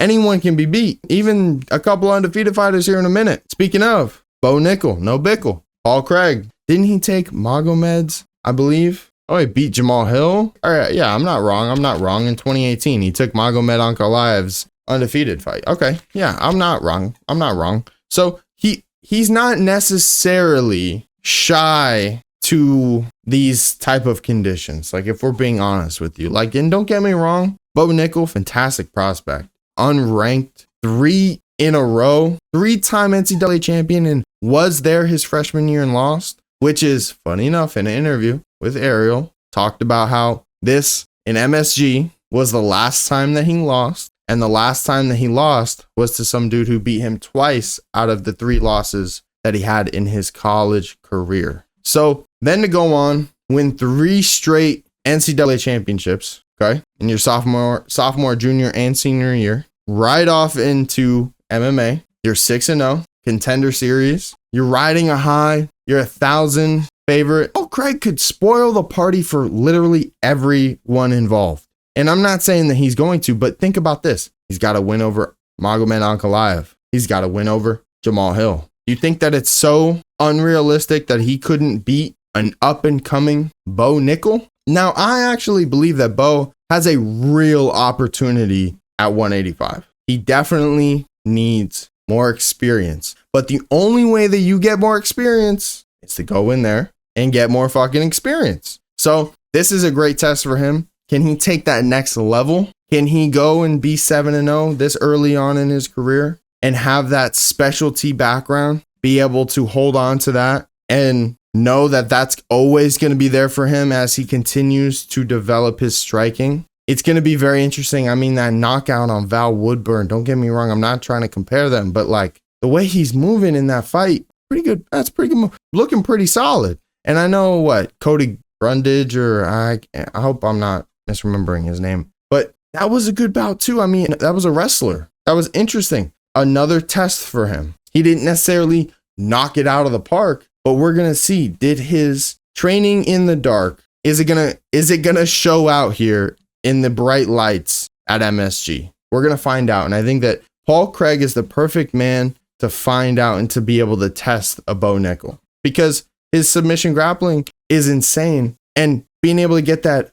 anyone can be beat. Even a couple undefeated fighters here in a minute. Speaking of, Bo Nickel, no Bickle. Paul Craig. Didn't he take Magomed's, I believe? Oh, he beat Jamal Hill? All right, yeah, I'm not wrong. In 2018, he took Magomed Ankalaev's undefeated fight. Okay, yeah, I'm not wrong. So he's not necessarily shy to these type of conditions. Like, if we're being honest with you, like, and don't get me wrong, Bo Nickel, fantastic prospect, unranked, 3 in a row, 3-time NCAA champion, and was there his freshman year and lost, which is funny enough. In an interview with Ariel, talked about how this in MSG was the last time that he lost, and the last time that he lost was to some dude who beat him twice out of the 3 losses that he had in his college career. So then to go on, win 3 straight NCAA championships, okay, in your sophomore, junior, and senior year, right off into MMA. You're 6-0, contender series. You're riding a high. You're 1,000 favorite. Oh, Craig could spoil the party for literally everyone involved. And I'm not saying that he's going to, but think about this. He's got to win over Magomed Ankalaev. He's got to win over Jamal Hill. You think that it's so unrealistic that he couldn't beat an up-and-coming Bo Nickel? Now, I actually believe that Bo has a real opportunity at 185. He definitely needs more experience. But the only way that you get more experience is to go in there and get more fucking experience. So this is a great test for him. Can he take that next level? Can he go and be 7-0 this early on in his career and have that specialty background, be able to hold on to that and know that that's always going to be there for him as he continues to develop his striking? It's going to be very interesting. I mean, that knockout on Val Woodburn, don't get me wrong, I'm not trying to compare them, but like the way he's moving in that fight, pretty good. That's pretty good. Looking pretty solid. And I know Cody Brundage, or I hope I'm not misremembering his name, but that was a good bout too. I mean, that was a wrestler. That was interesting. Another test for him. He didn't necessarily knock it out of the park, but we're going to see, did his training in the dark, is it going to show out here in the bright lights at MSG? We're going to find out. And I think that Paul Craig is the perfect man to find out and to be able to test a Bo Nickel, because his submission grappling is insane. And being able to get that,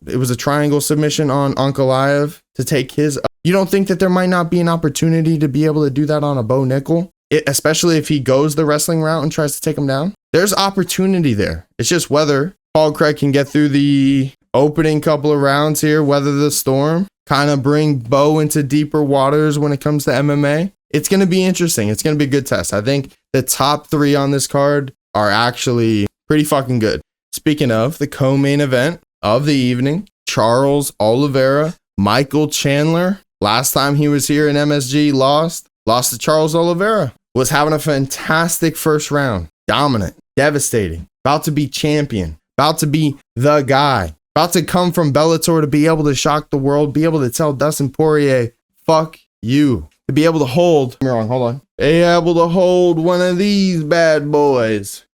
it was a triangle submission on Ankalaev to take his. You don't think that there might not be an opportunity to be able to do that on a Bo Nickel, especially if he goes the wrestling route and tries to take him down? There's opportunity there. It's just whether Paul Craig can get through the opening couple of rounds here, weather the storm, kind of bring Bo into deeper waters when it comes to MMA. It's going to be interesting. It's going to be a good test. I think the top 3 on this card are actually pretty fucking good. Speaking of the co-main event of the evening, Charles Oliveira, Michael Chandler. Last time he was here in MSG, lost to Charles Oliveira. Was having a fantastic first round. Dominant, devastating, about to be champion, about to be the guy, about to come from Bellator to be able to shock the world, be able to tell Dustin Poirier, fuck you. To be able to hold, be able to hold one of these bad boys.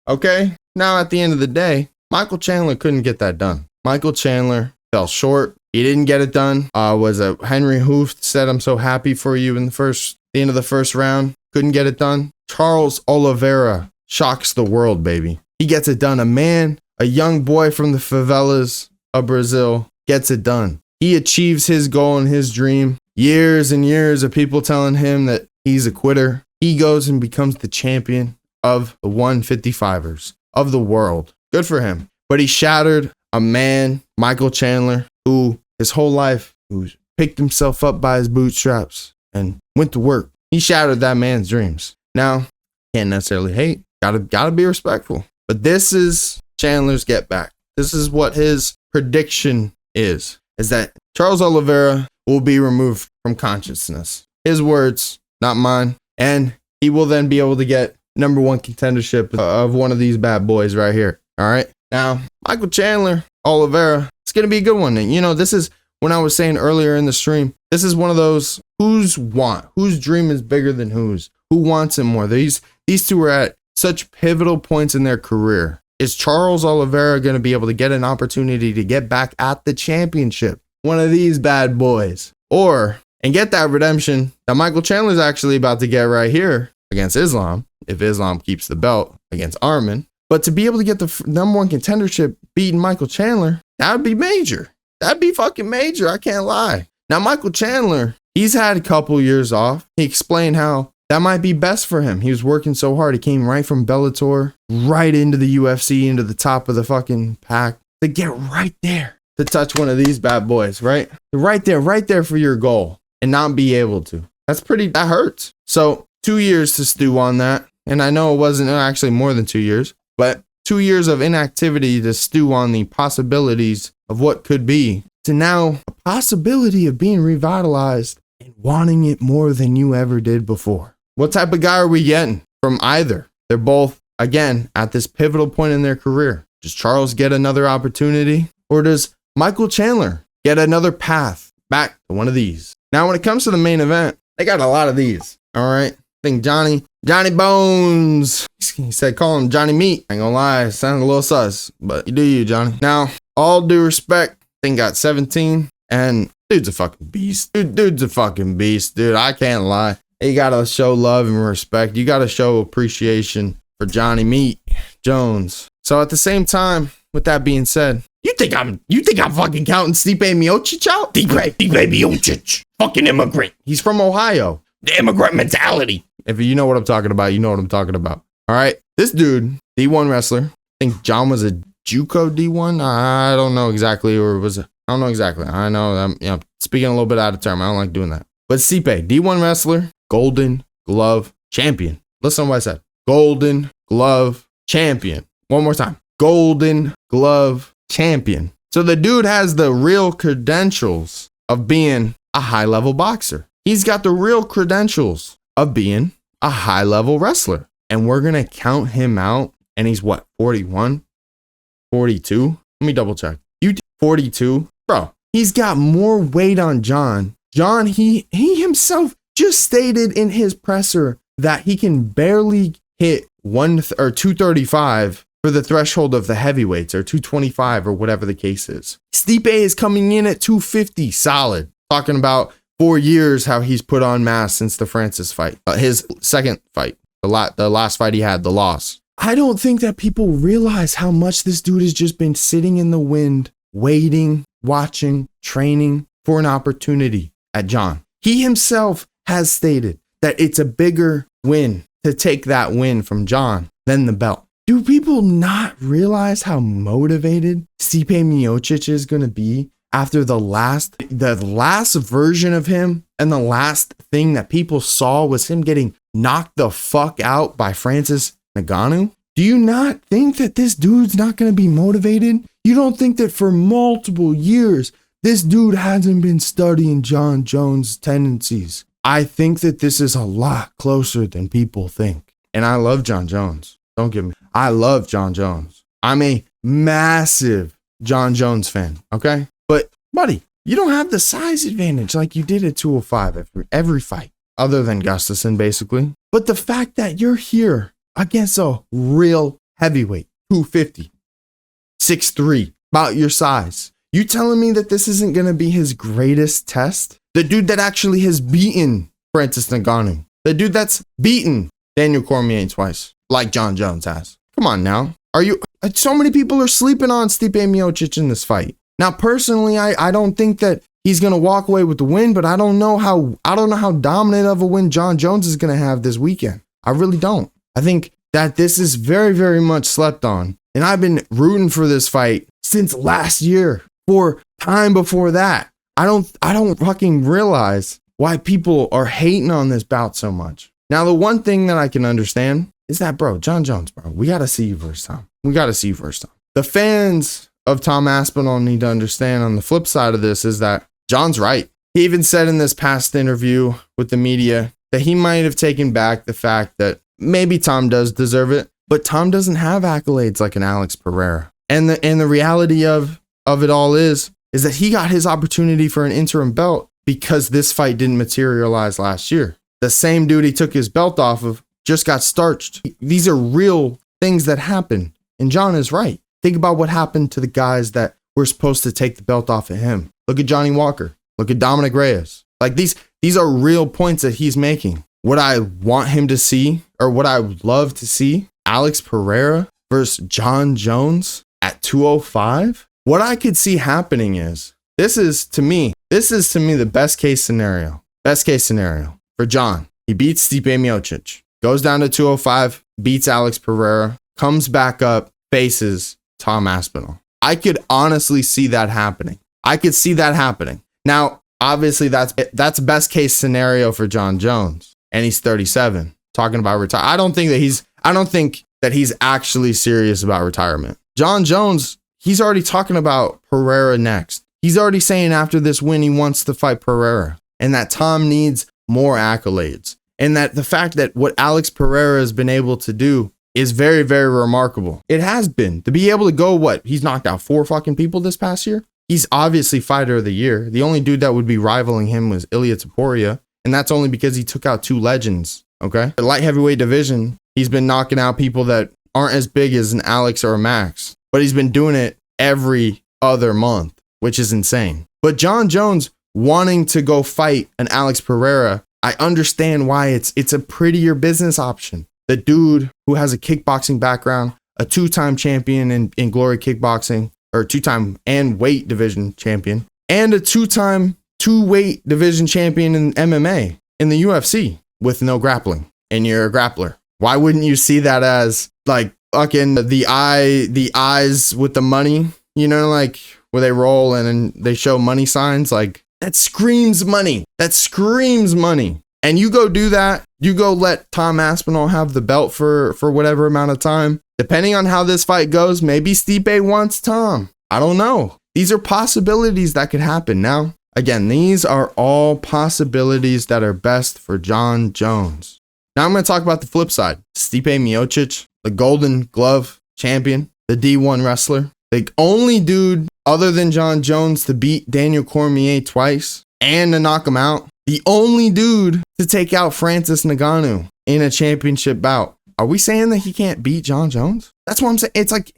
Okay, now at the end of the day, Michael Chandler couldn't get that done. Michael Chandler fell short. He didn't get it done. Henry Hooft said, "I'm so happy for you" in the end of the first round. Couldn't get it done. Charles Oliveira shocks the world, baby. He gets it done. A young boy from the favelas of Brazil gets it done. He achieves his goal and his dream. Years and years of people telling him that he's a quitter. He goes and becomes the champion of the 155ers of the world. Good for him. But he shattered a man, Michael Chandler, who his whole life, who picked himself up by his bootstraps and went to work. He shattered that man's dreams. Now, can't necessarily hate. Gotta be respectful. But this is Chandler's get back. This is what his prediction is that Charles Oliveira will be removed from consciousness. His words, not mine. And he will then be able to get number 1 contendership of one of these bad boys right here. All right. Now, Michael Chandler, Oliveira, it's going to be a good one. And, this is when I was saying earlier in the stream, this is one of those whose dream is bigger than whose. Who wants it more? These two are at such pivotal points in their career. Is Charles Oliveira going to be able to get an opportunity to get back at the championship? One of these bad boys. and get that redemption that Michael Chandler's actually about to get right here against Islam, if Islam keeps the belt against Arman. But to be able to get the #1 contendership beating Michael Chandler, that would be major. That'd be fucking major. I can't lie. Now, Michael Chandler, he's had a couple years off. He explained how that might be best for him. He was working so hard. He came right from Bellator, right into the UFC, into the top of the fucking pack to get right there to touch one of these bad boys, right? Right there for your goal and not be able to. That hurts. So 2 years to stew on that. And I know it wasn't actually more than 2 years, but 2 years of inactivity to stew on the possibilities of what could be, to now a possibility of being revitalized and wanting it more than you ever did before. What type of guy are we getting from either? They're both, again, at this pivotal point in their career. Does Charles get another opportunity? Or does Michael Chandler get another path back to one of these? Now, when it comes to the main event, they got a lot of these. All right. I think Johnny Bones. He said, call him Johnny Meat. I ain't gonna lie, it sounded a little sus, but you do you, Johnny. Now, all due respect, I think got 17, and dude's a fucking beast. Dude's a fucking beast, dude. I can't lie. You gotta show love and respect. You gotta show appreciation for Johnny Meat Jones. So at the same time, with that being said, you think I'm fucking counting Stipe Miocic out? Stipe Miocic, fucking immigrant. He's from Ohio. The immigrant mentality. If you know what I'm talking about, you know what I'm talking about. All right. This dude, D1 wrestler. I think John was a JUCO D1. I don't know exactly, or was it? I don't know exactly. I know I'm speaking a little bit out of term. I don't like doing that. But Stipe, D1 wrestler, Golden Glove champion. Listen to what I said. Golden Glove champion. One more time. Golden Glove champion. So the dude has the real credentials of being a high-level boxer. He's got the real credentials of being a high-level wrestler. And we're going to count him out. And he's what, 41? 42? Let me double check. 42? Bro, he's got more weight on John. John, he himself just stated in his presser that he can barely hit 235 for the threshold of the heavyweights, or 225, or whatever the case is. Stipe is coming in at 250 solid. Talking about 4 years how he's put on mass since the Francis fight. His second fight. The last fight he had, the loss. I don't think that people realize how much this dude has just been sitting in the wind, waiting, watching, training for an opportunity at John. He himself has stated that it's a bigger win to take that win from John than the belt. Do people not realize how motivated Stipe Miocic is going to be after the last version of him, and the last thing that people saw was him getting knocked the fuck out by Francis Ngannou? Do you not think that this dude's not going to be motivated? You don't think that for multiple years, this dude hasn't been studying Jon Jones' tendencies? I think that this is a lot closer than people think. And I love Jon Jones. Don't get me. I love Jon Jones. I'm a massive Jon Jones fan. Okay. But buddy, you don't have the size advantage like you did at 205 every fight, other than Gustafsson, basically. But the fact that you're here against a real heavyweight, 250, 6'3", about your size. You telling me that this isn't going to be his greatest test? The dude that actually has beaten Francis Ngannou. The dude that's beaten Daniel Cormier twice, like Jon Jones has. Come on now. So many people are sleeping on Stipe Miocic in this fight. Now, personally, I don't think that he's going to walk away with the win, but I don't know how dominant of a win Jon Jones is going to have this weekend. I really don't. I think that this is very, very much slept on. And I've been rooting for this fight since last year, for time before that. I don't fucking realize why people are hating on this bout so much. Now, the one thing that I can understand is that, bro, Jon Jones, bro, we got to see you first time. The fans of Tom Aspinall need to understand, on the flip side of this, is that John's right. He even said in this past interview with the media that he might have taken back the fact that maybe Tom does deserve it, but Tom doesn't have accolades like an Alex Pereira. And the reality of it all is that he got his opportunity for an interim belt because this fight didn't materialize last year. The same dude he took his belt off of just got starched. These are real things that happen. And John is right. Think about what happened to the guys that were supposed to take the belt off of him. Look at Johnny Walker. Look at Dominic Reyes. Like these are real points that he's making. What I want him to see, or what I would love to see, Alex Pereira versus Jon Jones at 205. What I could see happening is, this is to me the best case scenario. Best case scenario for Jon. He beats Stipe Miocic, goes down to 205, beats Alex Pereira, comes back up, faces Tom Aspinall. I could honestly see that happening. I could see that happening. Now, obviously, that's best case scenario for Jon Jones, and he's 37, talking about retire. I don't think that he's actually serious about retirement. Jon Jones, he's already talking about Pereira next. He's already saying after this win, he wants to fight Pereira, and that Tom needs more accolades, and that the fact that what Alex Pereira has been able to do is very, very remarkable. It has been. To be able to go, he's knocked out 4 fucking people this past year. He's obviously fighter of the year. The only dude that would be rivaling him was Ilia Topuria, and that's only because he took out 2 legends, okay? The light heavyweight division, he's been knocking out people that aren't as big as an Alex or a Max, but he's been doing it every other month, which is insane. But Jon Jones wanting to go fight an Alex Pereira, I understand why it's a prettier business option. The dude who has a kickboxing background, a 2-time champion in Glory Kickboxing, or 2-time and weight division champion, and a 2-time 2-weight division champion in MMA in the UFC with no grappling, and you're a grappler. Why wouldn't you see that as like fucking the eyes with the money, you know, like where they roll and they show money signs? Like, that screams money. That screams money. And you go do that. You go let Tom Aspinall have the belt for whatever amount of time. Depending on how this fight goes, maybe Stipe wants Tom. I don't know. These are possibilities that could happen. Now, again, these are all possibilities that are best for Jon Jones. Now I'm going to talk about the flip side. Stipe Miocic, the Golden Glove champion, the D1 wrestler, the only dude other than Jon Jones to beat Daniel Cormier twice and to knock him out. The only dude to take out Francis Ngannou in a championship bout. Are we saying that he can't beat Jon Jones? That's what I'm saying. It's like,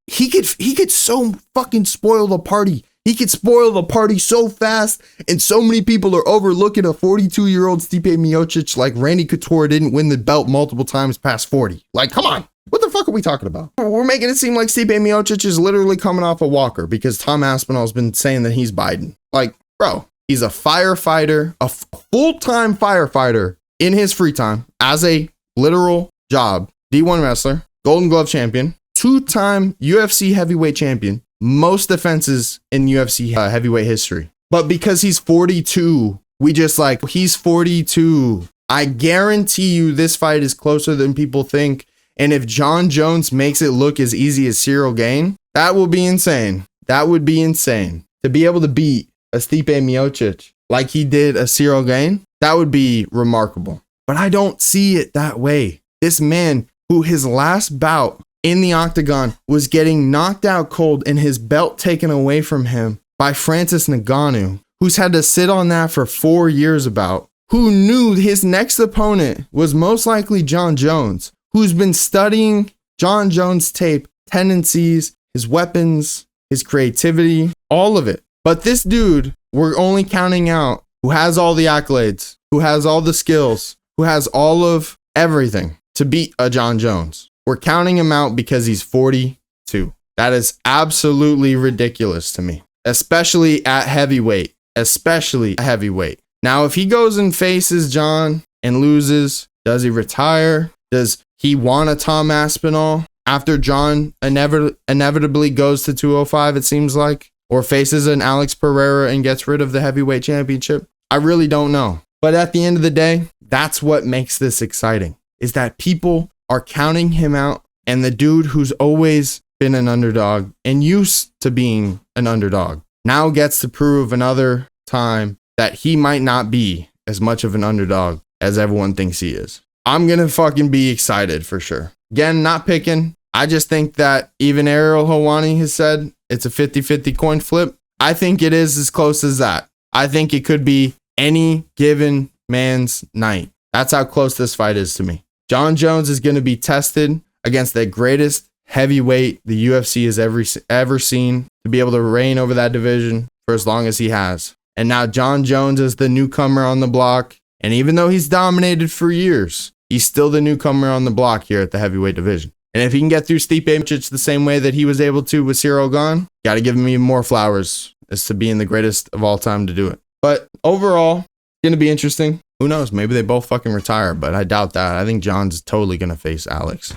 he could so fucking spoil the party. He could spoil the party so fast, and so many people are overlooking a 42-year-old Stipe Miocic like Randy Couture didn't win the belt multiple times past 40. Like, come on. What the fuck are we talking about? We're making it seem like Stipe Miocic is literally coming off a walker because Tom Aspinall's been saying that he's Biden. Like, bro, he's a firefighter, a full-time firefighter in his free time as a literal job, D1 wrestler, Golden Glove champion, 2-time UFC heavyweight champion, most defenses in UFC heavyweight history. But because he's 42, we just like, he's 42. I guarantee you this fight is closer than people think. And if Jon Jones makes it look as easy as Cyril Gane, that will be insane. That would be insane. To be able to beat a Stipe Miocic like he did a Cyril Gane, that would be remarkable. But I don't see it that way. This man, who his last bout in the octagon was getting knocked out cold and his belt taken away from him by Francis Ngannou, who's had to sit on that for 4 years about, who knew his next opponent was most likely Jon Jones, who's been studying Jon Jones' tape, tendencies, his weapons, his creativity, all of it. But this dude, we're only counting out who has all the accolades, who has all the skills, who has all of everything to beat a Jon Jones. We're counting him out because he's 42. That is absolutely ridiculous to me, especially at heavyweight, Now, if he goes and faces Jon and loses, does he retire? Does he want a Tom Aspinall after Jon inevitably goes to 205, it seems like, or faces an Alex Pereira and gets rid of the heavyweight championship? I really don't know. But at the end of the day, that's what makes this exciting, is that people are counting him out, and the dude who's always been an underdog and used to being an underdog now gets to prove another time that he might not be as much of an underdog as everyone thinks he is. I'm gonna fucking be excited for sure. Again, not picking. I just think that even Ariel Helwani has said it's a 50-50 coin flip. I think it is as close as that. I think it could be any given man's night. That's how close this fight is to me. Jon Jones is going to be tested against the greatest heavyweight the UFC has ever seen, to be able to reign over that division for as long as he has. And now Jon Jones is the newcomer on the block. And even though he's dominated for years, he's still the newcomer on the block here at the heavyweight division. And if he can get through Stipe Miocic the same way that he was able to with Cyril Gane, got to give him even more flowers as to being the greatest of all time to do it. But overall, going to be interesting. Who knows? Maybe they both fucking retire, but I doubt that. I think Jon's totally going to face Alex.